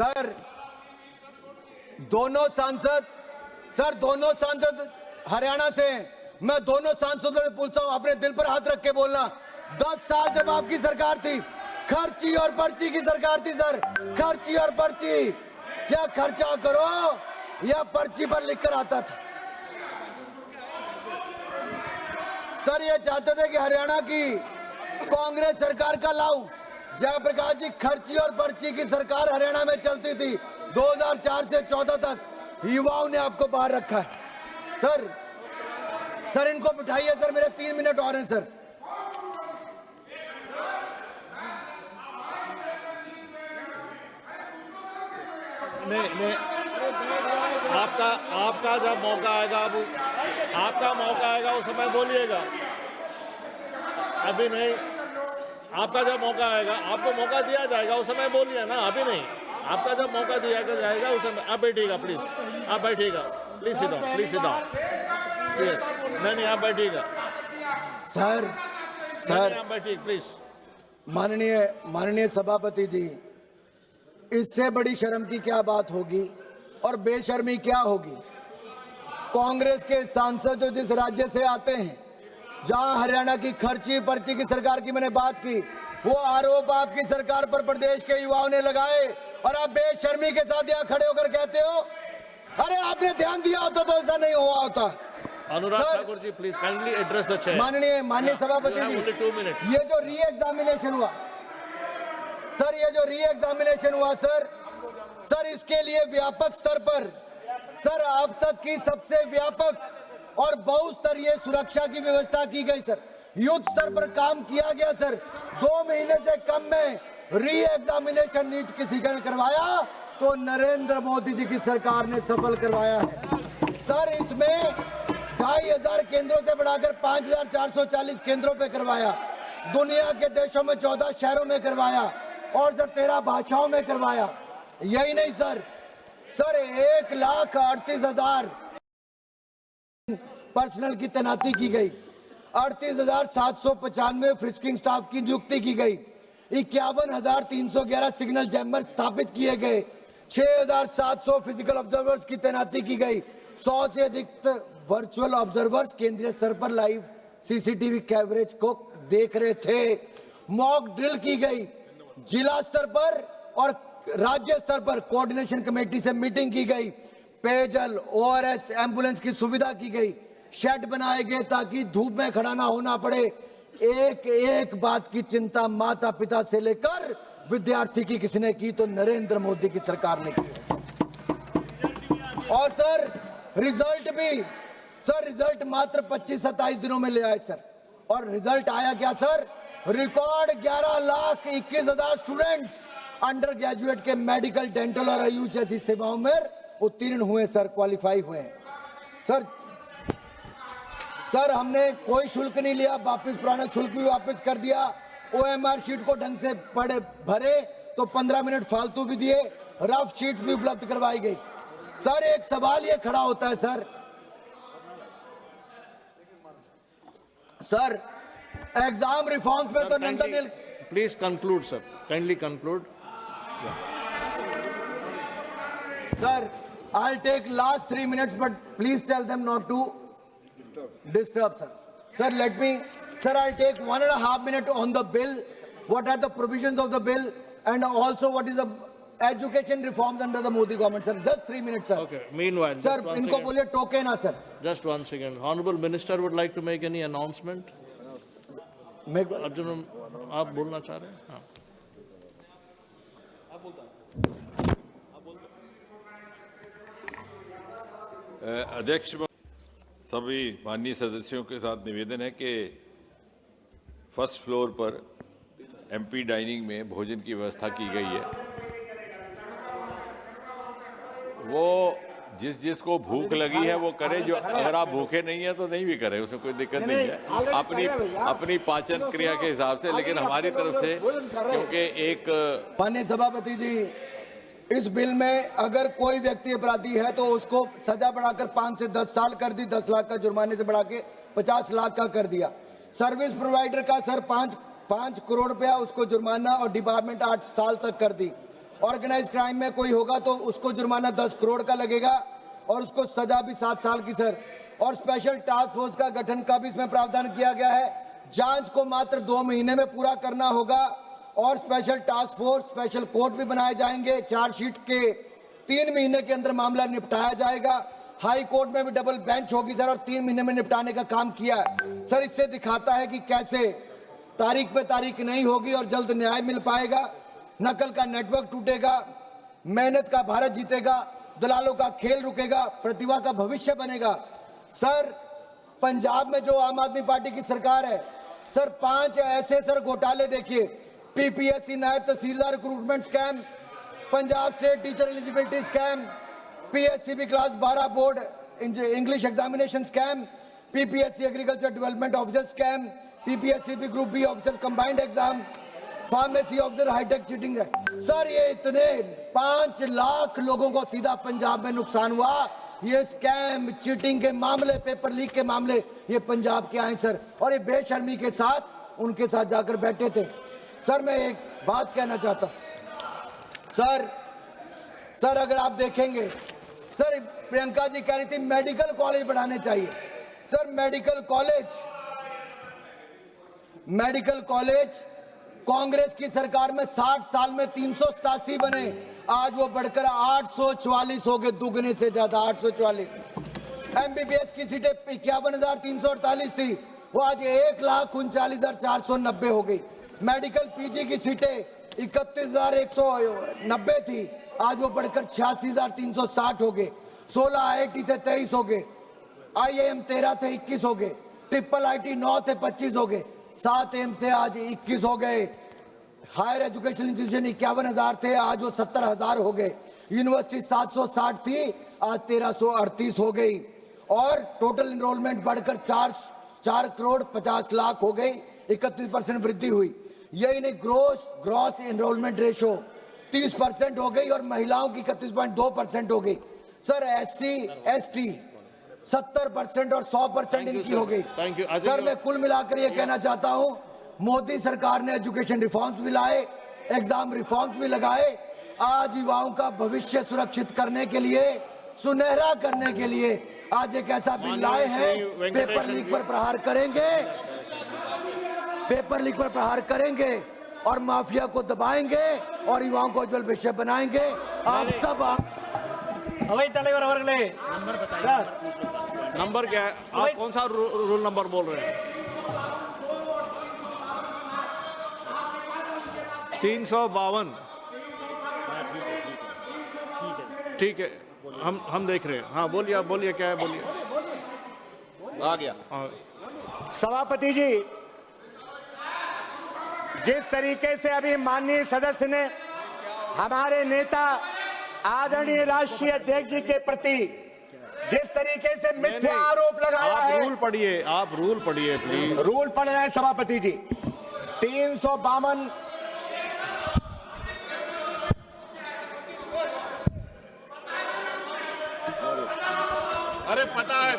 Sir दोनों सांसद हरियाणा से हैं। मैं दोनों सांसदों से पूछता हूं, अपने दिल पर हाथ रख के बोलना। 10 साल जब आपकी सरकार थी, खर्ची और पर्ची की सरकार थी सर, खर्ची और पर्ची, क्या खर्चा करो या पर्ची पर लिखकर आता था। सर ये चाहते थे कि हरियाणा की कांग्रेस सरकार का लाऊं। जयप्रकाश जी, खर्ची और पर्ची की सरकार हरियाणा में चलती थी 2004 से 14 तक। युवाओं ने आपको बाहर रखा है सर इनको बिठाइए सर, मेरे 3 मिनट और हैं सर। नहीं आपका जब मौका आएगा, आपका मौका आएगा उस समय बोलिएगा, अभी नहीं। आपका जब मौका आएगा, आपको मौका दिया जाएगा उस समय बोलिए ना, अभी नहीं। आपका जब मौका दिया जाएगा उस समय आप बैठिएगा, प्लीज आप बैठिएगा, please sit down, please sit down, please. नहीं आप बैठिएगा सर आप बैठिए प्लीज। माननीय सभापति जी, इससे बड़ी शर्म की क्या बात होगी और बेशर्मी क्या होगी। कांग्रेस के सांसद जो जिस राज्य से आते हैं, जहां हरियाणा की खर्ची पर्ची की सरकार की मैंने बात की, वो आरोप आपकी सरकार पर प्रदेश के युवाओं ने लगाए और आप बेशर्मी के साथ यहाँ खड़े होकर कहते हो अरे आपने ध्यान दिया होता तो ऐसा नहीं हुआ होता। Anurag Thakur ji, please kindly address the chair. माननीय सभापति जी, ये जो री एग्जामिनेशन हुआ सर, इसके लिए व्यापक स्तर पर सर अब तक की सबसे व्यापक और बहुस्तरीय सुरक्षा की व्यवस्था की गई सर। युद्ध स्तर पर काम किया गया सर। 2 महीने से कम में री एग्जामिनेशन नीट किसी ने करवाया तो नरेंद्र मोदी जी की सरकार ने सफल करवाया है सर। इसमें 2500 केंद्रों से बढ़ाकर 5440 केंद्रों पे करवाया। दुनिया के देशों में 14 शहरों में करवाया और सर 13 भाषाओं में करवाया। यही नहीं सर 1,38,000 पर्सनल की तैनाती की गई, 38,795 फ्रिस्किंग स्टाफ की नियुक्ति की गई, 51,311 सिग्नल चैम्बर स्थापित किए गए, 6,700 फिजिकल ऑब्जर्वर्स की तैनाती की गई, 100 से अधिक वर्चुअल ऑब्जर्वर्स केंद्रीय स्तर पर लाइव सीसीटीवी कैमरेज को देख रहे थे। मॉक ड्रिल की गई, जिला स्तर पर और राज्य स्तर पर कोऑर्डिनेशन कमेटी से मीटिंग की गई, पेयजल ओआरएस एम्बुलेंस की सुविधा की गई, शेड बनाए गए ताकि धूप में खड़ा ना होना पड़े। एक बात की चिंता माता पिता से लेकर विद्यार्थी की किसने की तो नरेंद्र मोदी की सरकार ने की। और सर रिजल्ट मात्र 25-27 दिनों में ले आए सर। और रिजल्ट आया क्या sir, record 11,21,000 students under graduate के मेडिकल, डेंटल और आयुष जैसी सेवाओं में उत्तीर्ण हुए सर, क्वालिफाई हुए सर हमने कोई शुल्क नहीं लिया, वापस पुराना शुल्क भी वापस कर दिया। ओएमआर शीट को ढंग से भरे तो 15 मिनट फालतू भी दिए, रफ शीट भी उपलब्ध करवाई गई। सर एक सवाल ये खड़ा होता है सर एग्जाम रिफॉर्म्स में तो Nandan please conclude sir, kindly conclude. Sir, I'll take last 3 minutes, but please tell them not to disturb, sir. Sir, I'll take 1.5 minutes on the bill. What are the provisions of the bill, and also what is the education reforms under the Modi government, sir? Just 3 minutes, sir. Okay. Meanwhile, sir, इनको बोलिए टोके ना, sir. Just one second. Honorable Minister would like to make any announcement. Arjun, आप बोलना चाह रहे हैं? हाँ. अध्यक्ष, सभी माननीय सदस्यों के साथ निवेदन है कि फर्स्ट फ्लोर पर एमपी डाइनिंग में भोजन की व्यवस्था की गई है। वो जिसको भूख लगी है वो करे, जो अगर आप भूखे नहीं है तो नहीं भी करे, उसमें कोई दिक्कत नहीं है, अपनी पाचन क्रिया के हिसाब से। लेकिन हमारी तरफ से क्योंकि एक माननीय सभापति जी, इस बिल में अगर कोई व्यक्ति अपराधी है तो उसको सजा बढ़ाकर 5 से 10 साल कर दी, 10 लाख का जुर्माने से बढ़ा के 50 लाख का कर दिया। सर्विस प्रोवाइडर का सर 5 करोड़ रुपया उसको जुर्माना और डिपार्टमेंट 8 साल तक कर दी। ऑर्गेनाइज क्राइम में कोई होगा तो उसको जुर्माना 10 करोड़ का लगेगा और उसको सजा भी 7 साल की सर। और स्पेशल टास्क फोर्स का गठन का भी इसमें प्रावधान किया गया है। जांच को मात्र 2 महीने में पूरा करना होगा और special task force, special court भी बनाए जाएंगे। चार्जशीट के 3 महीने के अंदर मामला निपटाया जाएगा। हाई कोर्ट में भी डबल बेंच होगी सर और 3 महीने में निपटाने का काम किया है सर। इससे दिखाता है कि कैसे तारीख पे तारीख नहीं होगी और जल्द न्याय मिल पाएगा। नकल का नेटवर्क टूटेगा, मेहनत का भारत जीतेगा, दलालों का खेल रुकेगा, प्रतिभा का भविष्य बनेगा। सर पंजाब में जो आम आदमी पार्टी की सरकार है सर, 5 ऐसे सर घोटाले देखिए। PPSC naib tehsildar recruitment scam, Punjab state teacher eligibility scam, PSCB class 12 board English examination scam, PPSC agriculture development officer scam, PPSCB group B officer combined exam, pharmacy officer high tech cheating है sir. ये इतने 5 लाख लोगों को सीधा पंजाब में नुकसान हुआ। ये स्कैम, चीटिंग के मामले, पेपर लीक के मामले ये पंजाब के आए सर और ये बेशर्मी के साथ उनके साथ जाकर बैठे थे। सर मैं एक बात कहना चाहता हूं सर अगर आप देखेंगे सर, प्रियंका जी कह रही थी मेडिकल कॉलेज बढ़ाने चाहिए। सर मेडिकल कॉलेज कांग्रेस की सरकार में 60 साल में 387 बने, आज वो बढ़कर 844 हो गए, दुगने से ज्यादा 844। एमबीबीएस की सीटें 51,348 थी, वो आज 1,39,490 हो गई। मेडिकल पीजी की सीटें 31,190 थी, आज वो बढ़कर 86,360 हो गए। 16 IIT थे 23 हो गए, IIM 13 थे 21 हो गए, ट्रिपल IIT 9 थे 25 हो गए, 7 एम्स थे आज 21 हो गए। हायर एजुकेशन इंस्टीट्यूशन 51,000 थे, आज वो 70,000 हो गए। यूनिवर्सिटी 760 थी, आज 1,338 हो गई और टोटल एनरोलमेंट बढ़कर 4 करोड़ 50 लाख हो गई, 31% वृद्धि हुई। यही नहीं, ग्रॉस एनरोलमेंट रेशो 30% हो गई और महिलाओं की 31.2% हो गई। सर SC ST 70% और 100% इनकी हो गई। सर मैं कुल मिलाकर ये कहना चाहता हूं, मोदी सरकार ने एजुकेशन रिफॉर्म्स भी लाए, एग्जाम रिफॉर्म्स भी लगाए। आज युवाओं का भविष्य सुरक्षित करने के लिए, सुनहरा करने के लिए आज एक ऐसा बिल लाए हैं। पेपर लीक पर प्रहार करेंगे और माफिया को दबाएंगे और युवाओं को उज्जवल भविष्य बनाएंगे। आप सब अवै தலைவர் அவர்களே नंबर क्या है? आप कौन सा रूल नंबर बोल रहे हैं? 352। ठीक है, हम देख रहे हैं। हाँ बोलिए, आप बोलिए, क्या है बोलिए। आ गया सभापति जी, जिस तरीके से अभी माननीय सदस्य ने हमारे नेता आदरणीय राष्ट्रीय अध्यक्ष जी के प्रति जिस तरीके से मिथ्या आरोप लगाया है, आप रूल पढ़िए प्लीज। रूल पढ़ रहे हैं सभापति जी। 352 अरे पता है